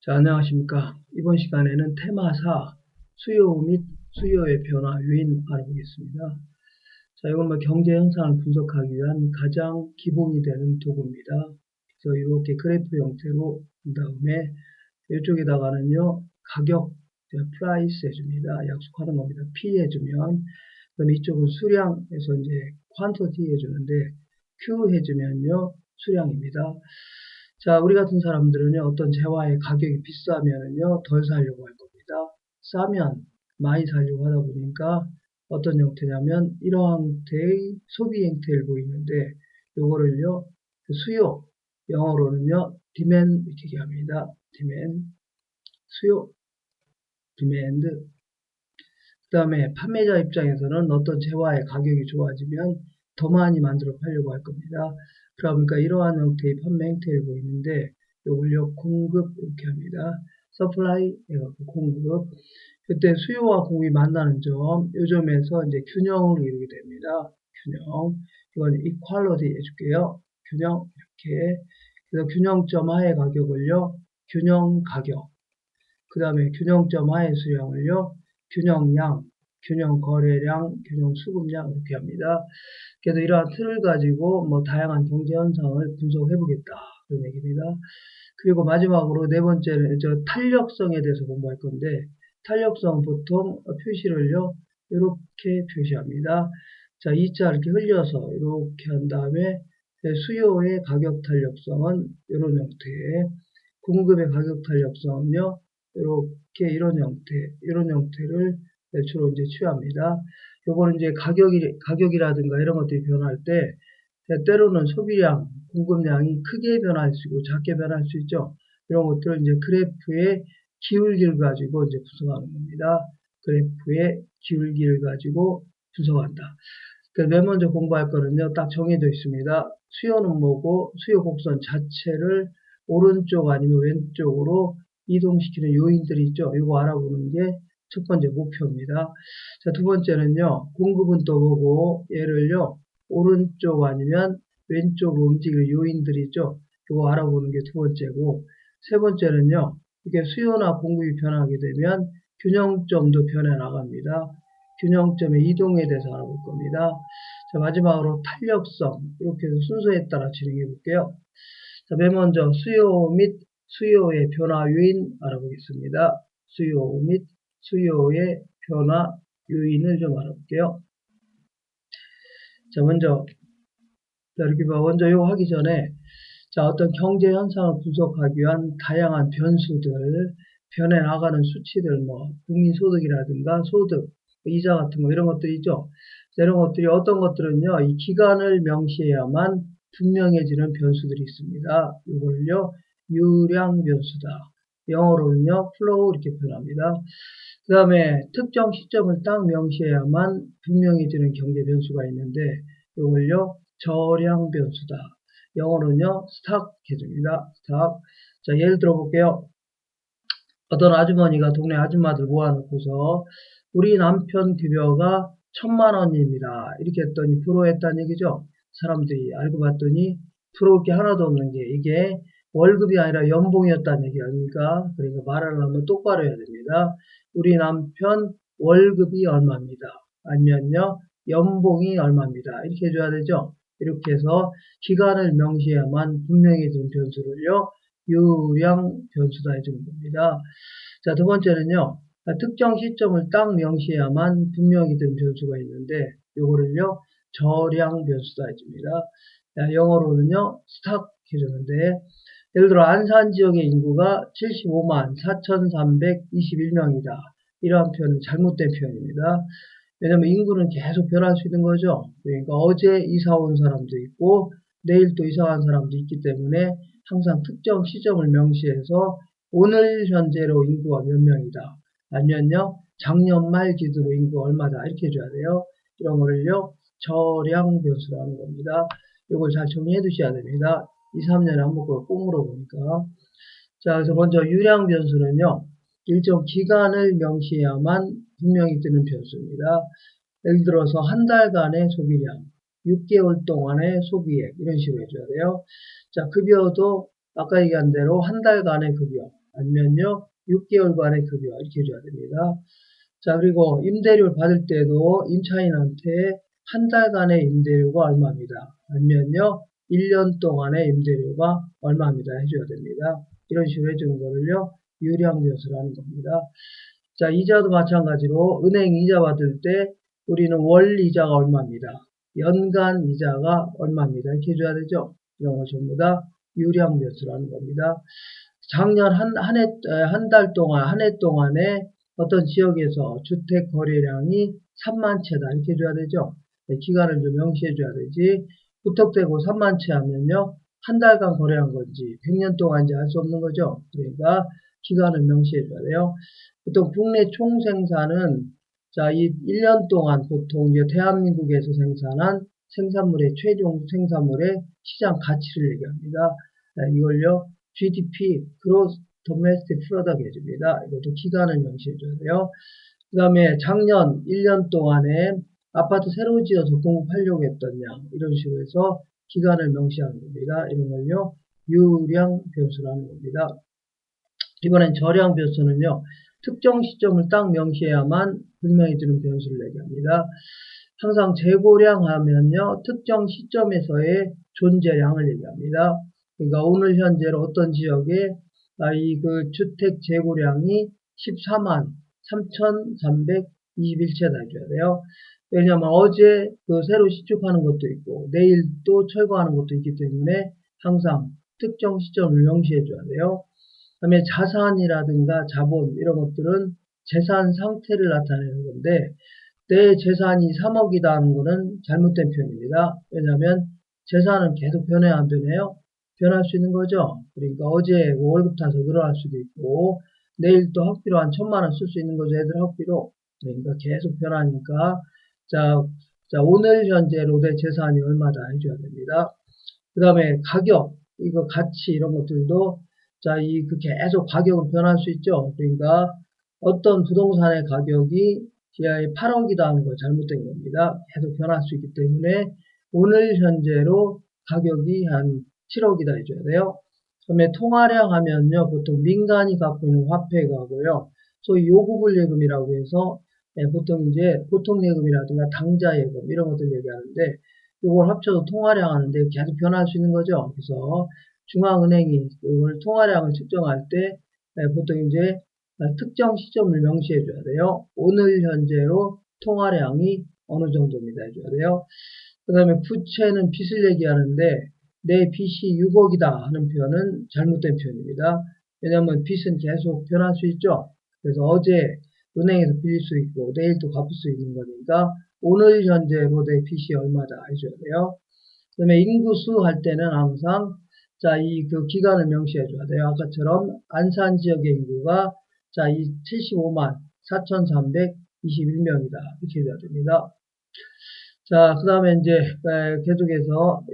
자, 안녕하십니까. 이번 시간에는 테마 4, 수요 및 수요의 변화 요인 알아보겠습니다. 자, 이건 경제 현상을 분석하기 위한 가장 기본이 되는 도구입니다. 그래서 이렇게 그래프 형태로 한 다음에 이쪽에다가는요, 가격, 프라이스 해줍니다. 약속하는 겁니다. P 해주면, 그다음에 이쪽은 수량에서 이제 퀀터티 해주는데, Q 해주면요, 수량입니다. 자, 우리 같은 사람들은요, 어떤 재화의 가격이 비싸면은요, 덜 사려고 할 겁니다. 싸면 많이 사려고 하다 보니까 어떤 형태냐면, 이러한 형태의 소비 행태를 보이는데, 요거를요, 수요, 영어로는요, demand 이렇게 얘기합니다. demand, 수요, demand. 그 다음에 판매자 입장에서는 어떤 재화의 가격이 좋아지면 더 많이 만들어 팔려고 할 겁니다. 그러니까 이러한 형태의 판매 행태를 보이는데 요걸요 공급 이렇게 합니다. supply 해갖고 공급. 그때 수요와 공급이 만나는 점, 요 점에서 이제 균형을 이루게 됩니다. 균형. 이건 equality 해줄게요. 균형 이렇게. 그래서 균형점 하의 가격을요 균형 가격. 그 다음에 균형점 하의 수량을요 균형량, 균형 거래량, 균형 수급량 이렇게 합니다. 그래서 이러한 틀을 가지고 다양한 경제 현상을 분석해 보겠다 그런 얘기입니다. 그리고 마지막으로 네 번째는 탄력성에 대해서 공부할 건데 탄력성 보통 표시를요 이렇게 표시합니다. 자, 이 자 이렇게 흘려서 이렇게 한 다음에 수요의 가격 탄력성은 이런 형태, 공급의 가격 탄력성은요 이렇게 이런 형태를 주로 이제 취합니다. 요거는 이제 가격이라든가 이런 것들이 변할 때, 때로는 소비량, 공급량이 크게 변할 수 있고 작게 변할 수 있죠. 이런 것들을 이제 그래프의 기울기를 가지고 이제 분석하는 겁니다. 그래프의 기울기를 가지고 분석한다. 그래서 맨 먼저 공부할 거는요, 딱 정해져 있습니다. 수요는 뭐고, 수요 곡선 자체를 오른쪽 아니면 왼쪽으로 이동시키는 요인들이 있죠. 이거 알아보는 게 첫 번째 목표입니다. 자, 두 번째는요, 공급은 또 뭐고, 얘를요, 오른쪽 아니면 왼쪽으로 움직이는 요인들이 있죠. 이거 알아보는 게 두 번째고, 세 번째는요, 이게 수요나 공급이 변하게 되면 균형점도 변해 나갑니다. 균형점의 이동에 대해서 알아볼 겁니다. 자, 마지막으로 탄력성, 이렇게 해서 순서에 따라 진행해 볼게요. 자, 맨 먼저 수요 및 수요의 변화 요인 알아보겠습니다. 수요 및 수요의 변화 요인을 좀 알아볼게요. 자, 먼저 이거 하기 전에 어떤 경제 현상을 분석하기 위한 다양한 변수들, 변해 나가는 수치들, 국민소득이라든가 소득, 이자 같은 거 이런 것들이 있죠. 이런 것들이 어떤 것들은요, 이 기간을 명시해야만 분명해지는 변수들이 있습니다. 이걸요, 유량 변수다. 영어로는요, flow 이렇게 표현합니다. 그 다음에 특정 시점을 딱 명시해야만 분명해지는 경제 변수가 있는데, 이걸요, 저량 변수다. 영어로는요, 스탁 해줍니다. 스탁. 자, 예를 들어 볼게요. 어떤 아주머니가 동네 아줌마들 모아놓고서 우리 남편 급여가 1000만원입니다. 이렇게 했더니 부러워했다는 얘기죠. 사람들이 알고 봤더니 부러울 게 하나도 없는 게 이게 월급이 아니라 연봉이었다는 얘기 아닙니까? 그러니까 말을 하면 똑바로 해야 됩니다. 우리 남편 월급이 얼마입니다. 아니면요, 연봉이 얼마입니다. 이렇게 해줘야 되죠. 이렇게 해서 기간을 명시해야만 분명해지는 변수를요, 유량 변수다 해주는 겁니다. 자, 두 번째는요, 특정 시점을 딱 명시해야만 분명히 된 변수가 있는데, 요거를요, 저량 변수다 해줍니다. 영어로는요, 스탁 해주는데, 예를 들어, 안산 지역의 인구가 75만 4,321명이다. 이러한 표현은 잘못된 표현입니다. 왜냐면 인구는 계속 변할 수 있는 거죠. 그러니까 어제 이사 온 사람도 있고, 내일 또 이사 간 사람도 있기 때문에 항상 특정 시점을 명시해서 오늘 현재로 인구가 몇 명이다. 아니면요, 작년 말 기준으로 인구가 얼마다. 이렇게 해줘야 돼요. 이런 거를요, 저량 변수로 하는 겁니다. 이걸 잘 정리해 두셔야 됩니다. 2, 3년에 한 번 꼭 물어보니까. 자, 그래서 먼저 유량 변수는요, 일정 기간을 명시해야만 분명히 뜨는 변수입니다. 예를 들어서 한 달간의 소비량, 6개월 동안의 소비액 이런 식으로 해줘야 돼요. 자, 급여도 아까 얘기한 대로 한 달간의 급여, 아니면요 6개월간의 급여 이렇게 줘야 됩니다. 자, 그리고 임대료를 받을 때도 임차인한테 한 달간의 임대료가 얼마입니다. 아니면요 1년 동안의 임대료가 얼마입니다. 해줘야 됩니다. 이런 식으로 해주는 거를요 유량변수라는 겁니다. 자, 이자도 마찬가지로 은행 이자 받을 때 우리는 월 이자가 얼마입니다. 연간 이자가 얼마입니다. 이렇게 해줘야 되죠. 이런 거 전부 다 유량변수라는 겁니다. 작년 한 달 동안, 한 해 동안에 어떤 지역에서 주택 거래량이 3만 채다. 이렇게 해줘야 되죠. 네, 기간을 좀 명시해줘야 되지. 부탁되고 3만 채 하면요. 한 달간 거래한 건지 100년 동안인지 알 수 없는 거죠. 그러니까 기간을 명시해줘야 돼요. 보통 국내 총생산은 자, 이 1년 동안 보통 이제 대한민국에서 생산한 생산물의 최종 생산물의 시장 가치를 얘기합니다. 이걸요, GDP, Gross Domestic Product 해줍니다. 이것도 기간을 명시해줘야 돼요. 그 다음에 작년 1년 동안에 아파트 새로 지어서 공급하려고 했던 양, 이런 식으로 해서 기간을 명시하는 겁니다. 이런 걸요, 유량 변수라는 겁니다. 이번엔 저량 변수는요, 특정 시점을 딱 명시해야만 분명히 드는 변수를 얘기합니다. 항상 재고량 하면요, 특정 시점에서의 존재량을 얘기합니다. 그러니까 오늘 현재로 어떤 지역에 이 그 주택 재고량이 14만 3,321채다 해줘야 돼요. 왜냐하면 어제 그 새로 시축하는 것도 있고 내일 또 철거하는 것도 있기 때문에 항상 특정 시점을 명시해줘야 돼요. 그 다음에 자산이라든가 자본 이런 것들은 재산 상태를 나타내는 건데 내 재산이 3억이다 하는 것은 잘못된 표현입니다. 왜냐하면 재산은 계속 변해야 안 변해요? 변할 수 있는 거죠. 그러니까 어제 월급 타서 늘어날 수도 있고 내일 또 학비로 한 1,000만 원 쓸 수 있는 거죠. 애들 학비로. 그러니까 계속 변하니까 자 오늘 현재로 내 재산이 얼마다 해줘야 됩니다. 그 다음에 가격, 이거 가치 이런 것들도 그 계속 가격은 변할 수 있죠. 그러니까 어떤 부동산의 가격이 8억이다 하는 거 잘못된 겁니다. 계속 변할 수 있기 때문에 오늘 현재로 가격이 한 7억이다 해줘야 돼요. 그 다음에 통화량 하면요. 보통 민간이 갖고 있는 화폐가고요. 소위 요구불예금이라고 해서 보통 이제 보통예금이라든가 당자예금 이런 것들 얘기하는데 이걸 합쳐서 통화량 하는데 계속 변할 수 있는 거죠. 그래서 중앙은행이 이걸 통화량을 측정할 때 보통 이제 특정 시점을 명시해 줘야 돼요. 오늘 현재로 통화량이 어느 정도입니다 해줘야 돼요. 그 다음에 부채는 빚을 얘기하는데 내 빚이 6억이다 하는 표현은 잘못된 표현입니다. 왜냐하면 빚은 계속 변할 수 있죠. 그래서 어제 은행에서 빌릴 수 있고 내일 또 갚을 수 있는 거니까 오늘 현재로 내 빚이 얼마다 해줘야 돼요. 그 다음에 인구수 할 때는 항상 이 그 기간을 명시해 줘야 돼요. 아까처럼 안산 지역의 인구가 이 75만 4,321명이다. 이렇게 해줘야 됩니다. 자, 그 다음에 이제 계속해서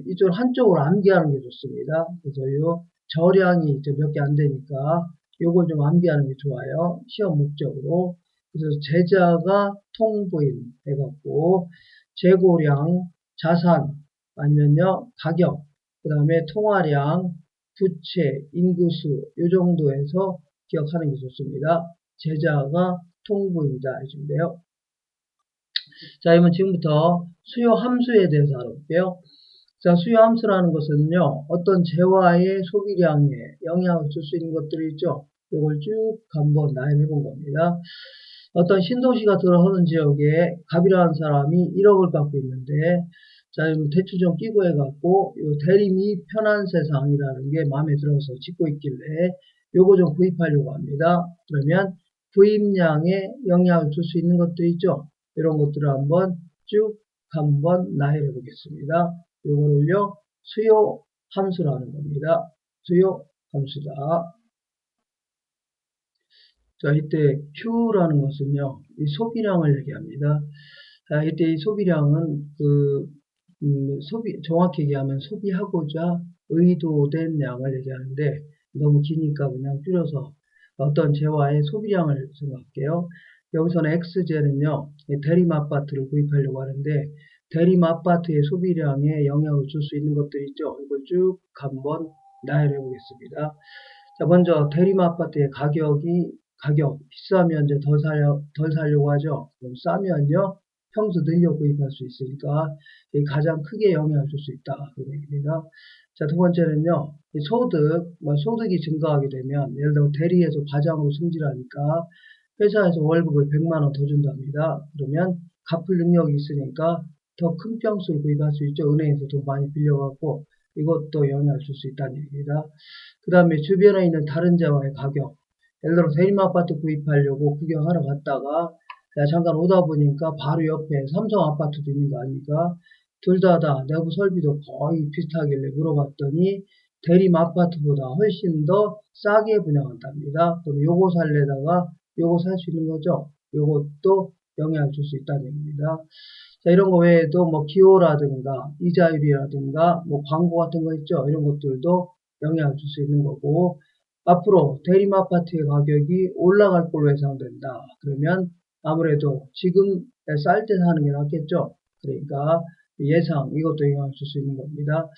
이쪽 한쪽으로 암기하는 게 좋습니다. 그래서 요 저량이 몇 개 안 되니까 요걸 좀 암기하는 게 좋아요. 시험 목적으로. 그래서 제자가 통부인 해갖고 재고량, 자산, 아니면요 가격, 그 다음에 통화량, 부채, 인구수 요 정도에서 기억하는 게 좋습니다. 제자가 통부인이다 해준대요. 자, 그러면 지금부터 수요 함수에 대해서 알아볼게요. 자, 수요 함수라는 것은요, 어떤 재화의 소비량에 영향을 줄 수 있는 것들이 있죠. 이걸 쭉 한번 나열해 본 겁니다. 어떤 신도시가 들어서는 지역에 갑이라는 사람이 1억을 갖고 있는데, 자, 대출 좀 끼고 해갖고, 요 대리미 편한 세상이라는 게 마음에 들어서 짓고 있길래, 요거 좀 구입하려고 합니다. 그러면 구입량에 영향을 줄 수 있는 것도 있죠. 이런 것들을 쭉 한번 나열해 보겠습니다. 요거를요, 수요 함수라는 겁니다. 수요 함수다. 자, 이때 Q라는 것은요, 이 소비량을 얘기합니다. 자, 이때 이 소비량은 정확히 얘기하면 소비하고자 의도된 양을 얘기하는데, 너무 기니까 그냥 줄여서 어떤 재화의 소비량을 생각할게요. 여기서는 XJ는요, 대림아파트를 구입하려고 하는데, 대림아파트의 소비량에 영향을 줄 수 있는 것들이 있죠. 이걸 쭉 한번 나열해 보겠습니다. 자, 먼저 대림 아파트의 가격 비싸면 이제 덜 살려고 하죠. 그럼 싸면요, 평수 늘려 구입할 수 있으니까 이게 가장 크게 영향을 줄 수 있다. 그런 얘기입니다. 자, 두 번째는요, 이 소득이 증가하게 되면, 예를 들어 대리에서 과장으로 승진하니까 회사에서 월급을 100만 원 더 준답니다. 그러면 갚을 능력이 있으니까 더 큰 평수를 구입할 수 있죠. 은행에서 돈 많이 빌려갖고 이것도 영향을 줄 수 있다는 얘기입니다. 그 다음에 주변에 있는 다른 재화의 가격, 예를 들어 대림 아파트 구입하려고 구경하러 갔다가 잠깐 오다 보니까 바로 옆에 삼성 아파트도 있는 거 아닙니까? 둘 다 내부 설비도 거의 비슷하길래 물어봤더니 대림 아파트보다 훨씬 더 싸게 분양한답니다. 그럼 요거 살래다가 요거 살 수 있는 거죠. 요것도 영향을 줄 수 있다는 얘기입니다. 자, 이런 거 외에도 뭐 기호라든가 이자율이라든가 뭐 광고 같은 거 있죠. 이런 것들도 영향을 줄 수 있는 거고, 앞으로 대림 아파트의 가격이 올라갈 걸로 예상된다. 그러면 아무래도 지금 쌀 때 사는 게 낫겠죠. 그러니까 예상, 이것도 영향을 줄 수 있는 겁니다.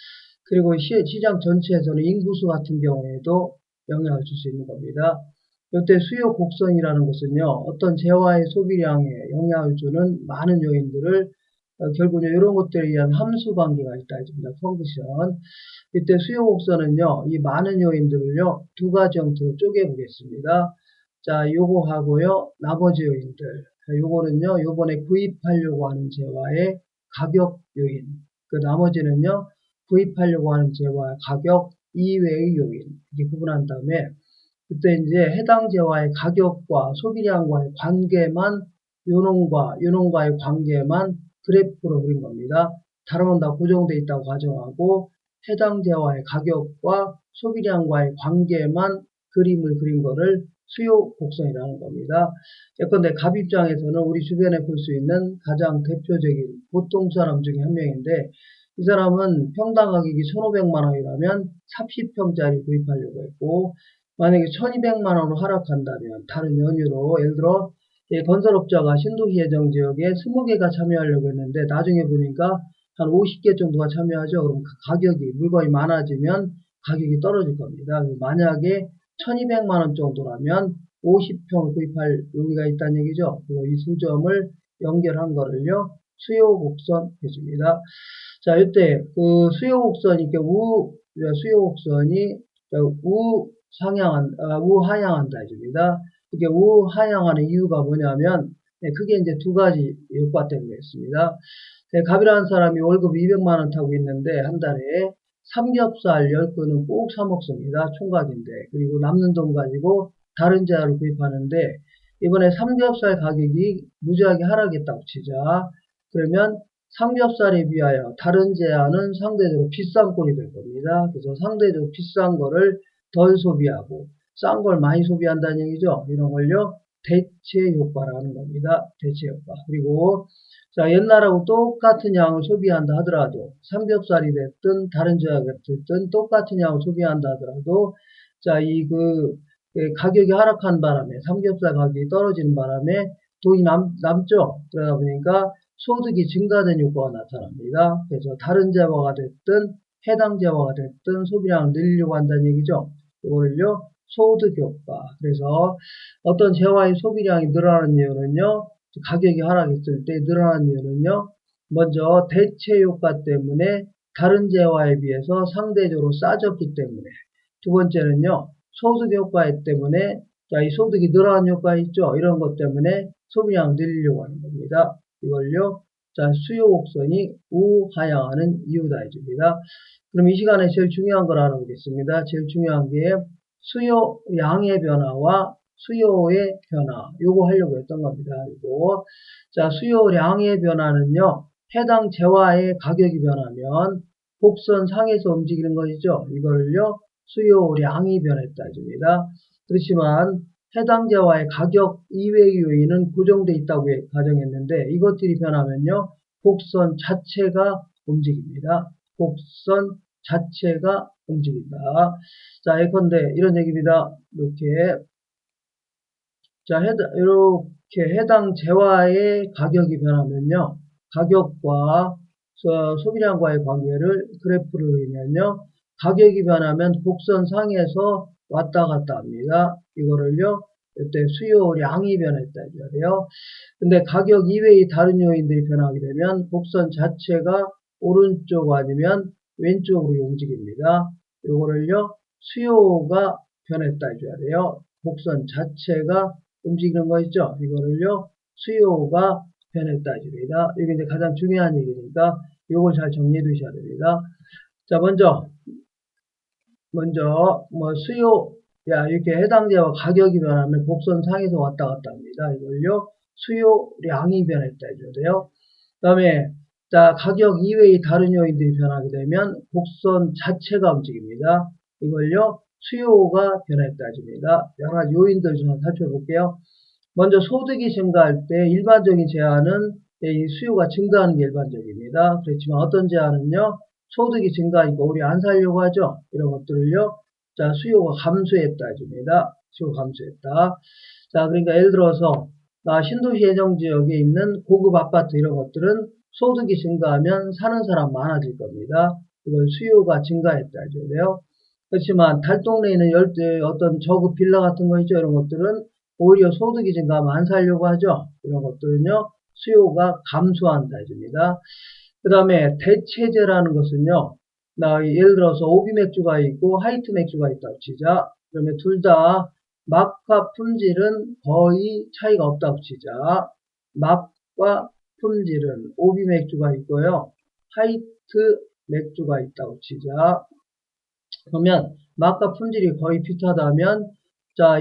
그리고 시장 전체에서는 인구수 같은 경우에도 영향을 줄 수 있는 겁니다. 이때 수요 곡선이라는 것은요, 어떤 재화의 소비량에 영향을 주는 많은 요인들을 결국은 이런 것들에 의한 함수 관계가 있다 해줍니다. 펑크션. 이때 수요 곡선은요, 이 많은 요인들을요, 두 가지 형태로 쪼개 보겠습니다. 자, 요거 하고요, 나머지 요인들. 요거는요, 요번에 구입하려고 하는 재화의 가격 요인. 그 나머지는요, 구입하려고 하는 재화의 가격 이외의 요인. 이렇게 구분한 다음에, 그때 이제 해당 재화의 가격과 소비량과의 관계만, 요놈과의 관계만 그래프로 그린 겁니다. 다른 건 다 고정되어 있다고 가정하고 해당 재화의 가격과 소비량과의 관계만 그림을 그린 거를 수요 곡선이라는 겁니다. 예컨대 갑 입장에서는 우리 주변에 볼 수 있는 가장 대표적인 보통 사람 중에 한 명인데, 이 사람은 평당 가격이 1,500만 원이라면 30평짜리 구입하려고 했고, 만약에 1,200만 원으로 하락한다면 다른 연유로, 예를 들어 건설업자가 신도시 예정 지역에 20개가 참여하려고 했는데 나중에 보니까 한 50개 정도가 참여하죠. 그럼 그 가격이, 물건이 많아지면 가격이 떨어질 겁니다. 만약에 1,200만 원 정도라면 50평을 구입할 용의가 있다는 얘기죠. 그리고 이 두 점을 연결한 거를요, 수요 곡선 해줍니다. 자, 이때 그 수요 곡선이 우하향한다 해줍니다. 이게 우하향하는 이유가 뭐냐면, 크게 이제 두 가지 효과 때문에 있습니다. 갑이라는 사람이 월급 200만 원 타고 있는데 한 달에 삼겹살 10근은 꼭 사 먹습니다. 총각인데. 그리고 남는 돈 가지고 다른 재화를 구입하는데, 이번에 삼겹살 가격이 무지하게 하락했다고 치자. 그러면 삼겹살에 비하여 다른 재화는 상대적으로 비싼 꼴이 될 겁니다. 그래서 상대적으로 비싼 거를 덜 소비하고 싼 걸 많이 소비한다는 얘기죠. 이런 걸요, 대체 효과라는 겁니다. 대체 효과. 그리고 자, 옛날하고 똑같은 양을 소비한다 하더라도, 삼겹살이 됐든 다른 재화가 됐든 똑같은 양을 소비한다 하더라도, 자, 가격이 하락한 바람에, 삼겹살 가격이 떨어지는 바람에 돈이 남죠. 그러다 보니까 소득이 증가된 효과가 나타납니다. 그래서 다른 재화가 됐든 해당 재화가 됐든 소비량을 늘리려고 한다는 얘기죠. 이거를요, 소득 효과. 그래서 어떤 재화의 소비량이 늘어나는 이유는요, 가격이 하락했을 때 늘어나는 이유는요, 먼저 대체 효과 때문에 다른 재화에 비해서 상대적으로 싸졌기 때문에, 두 번째는요, 소득 효과 때문에, 자, 이 소득이 늘어나는 효과 있죠. 이런 것 때문에 소비량을 늘리려고 하는 겁니다. 이걸요, 자, 수요 곡선이 우하향하는 이유다 해줍니다. 그럼 이 시간에 제일 중요한 걸 알아보겠습니다. 제일 중요한 게 수요량의 변화와 수요의 변화, 요거 하려고 했던 겁니다. 그리고 자, 수요량의 변화는요, 해당 재화의 가격이 변하면 곡선 상에서 움직이는 것이죠. 이거를요, 수요량이 변했다 해줍니다. 그렇지만 해당 재화의 가격 이외의 요인은 고정되어 있다고 가정했는데, 이것들이 변하면요, 곡선 자체가 움직입니다. 곡선 자체가 움직인다. 자, 예컨대 이런 얘기입니다. 이렇게 해당 재화의 가격이 변하면요, 가격과 소비량과의 관계를 그래프를 그리면요, 가격이 변하면 곡선 상에서 왔다 갔다 합니다. 이거를요, 이때 수요량이 변했다 해줘야 돼요. 근데 가격 이외의 다른 요인들이 변하게 되면 곡선 자체가 오른쪽 아니면 왼쪽으로 움직입니다. 이거를요, 수요가 변했다 해줘야 돼요. 곡선 자체가 움직이는 거 있죠? 이거를요, 수요가 변했다 해줍니다. 이게 이제 가장 중요한 얘기니까 이걸 잘 정리해 두셔야 됩니다. 자, 먼저 수요, 이렇게 해당제와 가격이 변하면 곡선 상에서 왔다 갔다 합니다. 이걸요, 수요량이 변했다 해줘야 돼요. 그 다음에, 자, 가격 이외의 다른 요인들이 변하게 되면 곡선 자체가 움직입니다. 이걸요, 수요가 변했다 해줍니다. 여러 가지 요인들 좀 살펴볼게요. 먼저 소득이 증가할 때 일반적인 제한은 이 수요가 증가하는 게 일반적입니다. 그렇지만 어떤 제한은요, 소득이 증가하니까 우리 안 살려고 하죠. 이런 것들을요, 자, 수요가 감소했다 해줍니다. 수요가 감소했다. 자, 그러니까 예를 들어서 신도시 예정지역에 있는 고급 아파트 이런 것들은 소득이 증가하면 사는 사람 많아질 겁니다. 이걸 수요가 증가했다 해줘야 돼요. 그렇지만 달동네에 있는 어떤 저급 빌라 같은 거 있죠. 이런 것들은 오히려 소득이 증가하면 안 살려고 하죠. 이런 것들은요, 수요가 감소한다 해줍니다. 그 다음에 대체제라는 것은요, 예를 들어서 오비 맥주가 있고 하이트 맥주가 있다고 치자. 그러면 둘 다 맛과 품질은 거의 차이가 없다고 치자. 맛과 품질은 오비 맥주가 있고요, 하이트 맥주가 있다고 치자. 그러면 맛과 품질이 거의 비슷하다면, 자,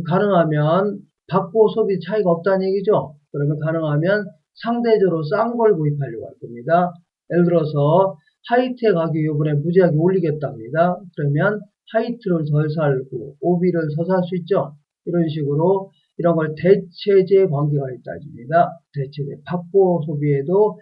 가능하면 받고 소비 차이가 없다는 얘기죠. 그러면 가능하면 상대적으로 싼 걸 구입하려고 할 겁니다. 예를 들어서 하이트의 가격이 이번에 무지하게 올리겠답니다. 그러면 하이트를 덜 살고 오비를 더 살 수 있죠. 이런 식으로 이런 걸 대체제 관계가 있다 해줍니다. 대체제. 받고 소비에도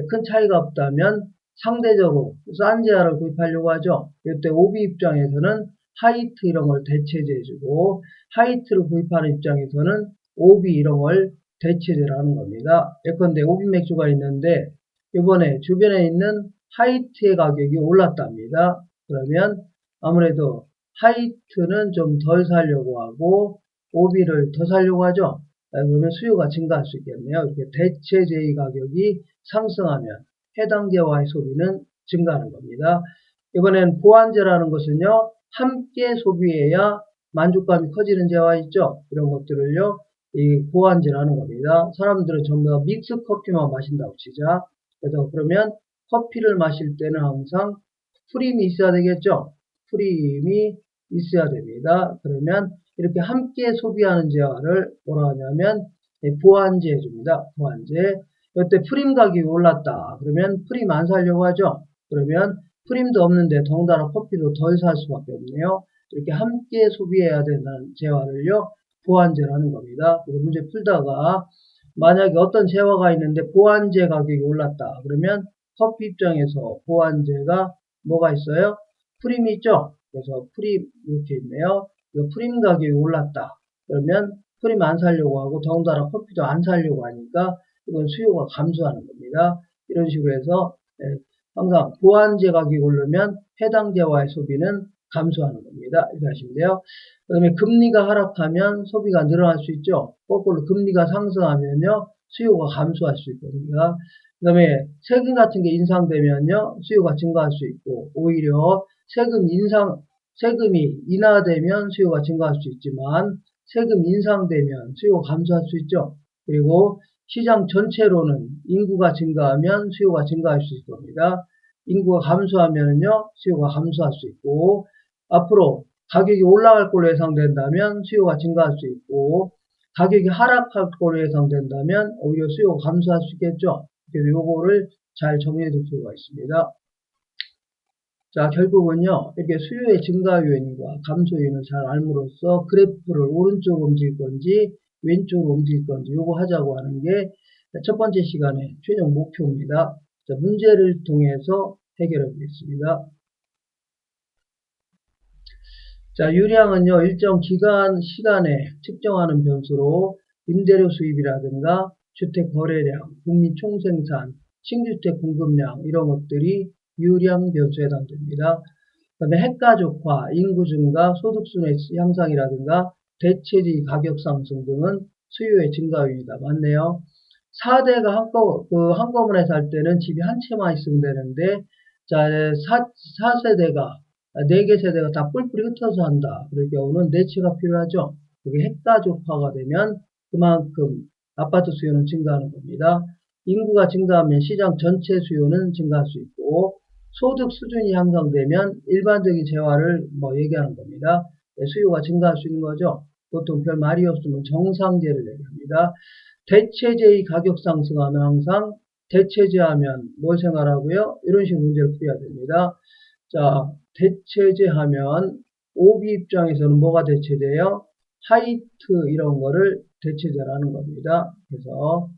큰 차이가 없다면 상대적으로 싼 제아를 구입하려고 하죠. 이때 오비 입장에서는 하이트 이런 걸 대체제해주고, 하이트를 구입하는 입장에서는 오비 이런 걸 대체제라는 겁니다. 예컨대 오비 맥주가 있는데 이번에 주변에 있는 하이트의 가격이 올랐답니다. 그러면 아무래도 하이트는 좀 덜 사려고 하고 오비를 더 사려고 하죠. 그러면 수요가 증가할 수 있겠네요. 이렇게 대체제의 가격이 상승하면 해당 제와의 소비는 증가하는 겁니다. 이번엔 보완제라는 것은요, 함께 소비해야 만족감이 커지는 제와 있죠. 이런 것들을요, 이 보완제라는 겁니다. 사람들은 전부 다 믹스 커피만 마신다고 치자. 그래서 그러면 커피를 마실 때는 항상 프림이 있어야 되겠죠. 프림이 있어야 됩니다. 그러면 이렇게 함께 소비하는 제와를 뭐라 하냐면 보완제 해줍니다. 보완제. 이때 프림 가격이 올랐다. 그러면 프림 안 사려고 하죠. 그러면 프림도 없는데 더군다나 커피도 덜 살 수밖에 없네요. 이렇게 함께 소비해야 된다는 제화를요, 보완제라는 겁니다. 그래서 문제 풀다가 만약에 어떤 제화가 있는데 보완제 가격이 올랐다. 그러면 커피 입장에서 보완제가 뭐가 있어요? 프림이 있죠. 그래서 프림 이렇게 있네요. 프림 가격이 올랐다. 그러면 프림 안 사려고 하고 더군다나 커피도 안 사려고 하니까 이건 수요가 감소하는 겁니다. 이런 식으로 해서 항상 보완제 가격이 오르면 해당 제와의 소비는 감소하는 겁니다. 이렇게 하시면 돼요. 그 다음에 금리가 하락하면 소비가 늘어날 수 있죠. 거꾸로 금리가 상승하면요, 수요가 감소할 수 있거든요. 그 다음에 세금 같은 게 인상되면요, 수요가 증가할 수 있고, 오히려 세금이 인하되면 수요가 증가할 수 있지만, 세금 인상되면 수요가 감소할 수 있죠. 그리고 시장 전체로는 인구가 증가하면 수요가 증가할 수 있을 겁니다. 인구가 감소하면요, 수요가 감소할 수 있고, 앞으로 가격이 올라갈 걸로 예상된다면 수요가 증가할 수 있고, 가격이 하락할 걸로 예상된다면 오히려 수요가 감소할 수 있겠죠. 그래서 요거를 잘 정리해 둘 필요가 있습니다. 자, 결국은요, 이렇게 수요의 증가 요인과 감소 요인을 잘 알므로써 그래프를 오른쪽으로 움직일 건지 왼쪽으로 움직일 건지 요거 하자고 하는 게 첫 번째 시간의 최종 목표입니다. 자, 문제를 통해서 해결해 보겠습니다. 자, 유량은요, 일정 시간에 측정하는 변수로 임대료 수입이라든가 주택 거래량, 국민 총생산, 신규주택 공급량 이런 것들이 유량 변수에 해당됩니다. 그다음에 핵가족화, 인구 증가, 소득순의 향상이라든가 대체지 가격 상승 등은 수요의 증가 요인이다. 맞네요. 4대가 한꺼번에 살 때는 집이 한 채만 있으면 되는데, 자, 4세대가, 4개 세대가 다 뿔뿔이 흩어서 한다. 그럴 경우는 4채가 필요하죠. 그게 핵가족화가 되면 그만큼 아파트 수요는 증가하는 겁니다. 인구가 증가하면 시장 전체 수요는 증가할 수 있고, 소득 수준이 향상되면 일반적인 재화를 얘기하는 겁니다. 수요가 증가할 수 있는 거죠. 보통 별 말이 없으면 정상재를 얘기합니다. 대체재의 가격 상승하면 항상 대체재하면 뭘 생각하고요? 이런 식으로 문제를 풀어야 됩니다. 자, 대체재하면 오비 입장에서는 뭐가 대체재예요? 하이트 이런 거를 대체재라는 겁니다. 그래서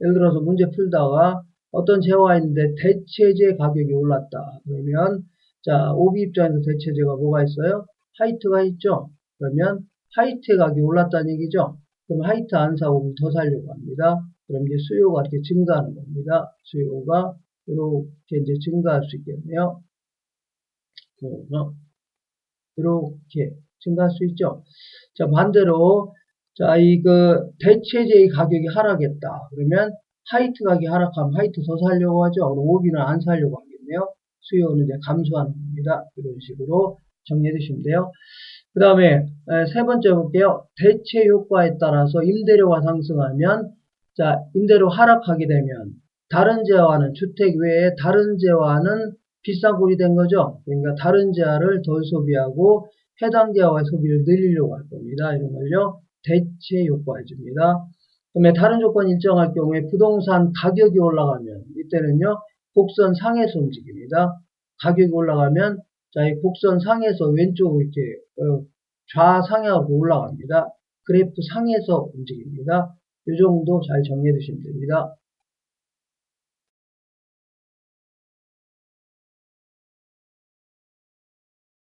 예를 들어서 문제 풀다가 어떤 재화인데 대체재 가격이 올랐다. 그러면 자, 오비 입장에서 대체재가 뭐가 있어요? 하이트가 있죠. 그러면 하이트의 가격이 올랐다는 얘기죠. 그럼 하이트 안 사고 더 사려고 합니다. 그럼 이제 수요가 이렇게 증가하는 겁니다. 수요가 이렇게 이제 증가할 수 있겠네요. 이렇게 증가할 수 있죠. 자, 반대로 자, 대체재의 가격이 하락했다. 그러면 하이트 가격이 하락하면 하이트 더 사려고 하죠. 그럼 오비는 안 사려고 하겠네요. 수요는 이제 감소하는 겁니다. 이런 식으로 정리해 주시면 돼요. 그 다음에 세 번째 볼게요. 대체 효과에 따라서 임대료가 상승하면, 자, 임대료 하락하게 되면 다른 재화는, 주택 외에 다른 재화는 비싼 꼴이 된 거죠. 그러니까 다른 재화를 덜 소비하고 해당 재화의 소비를 늘리려고 할 겁니다. 이런 걸요, 대체 효과 해줍니다. 그다음에 다른 조건이 일정할 경우에 부동산 가격이 올라가면, 이때는요, 곡선 상에서 움직입니다. 가격이 올라가면, 자, 이 곡선 상에서 왼쪽으로 이렇게 좌상향으로 올라갑니다. 그래프 상에서 움직입니다. 이 정도 잘 정리해 두시면 됩니다.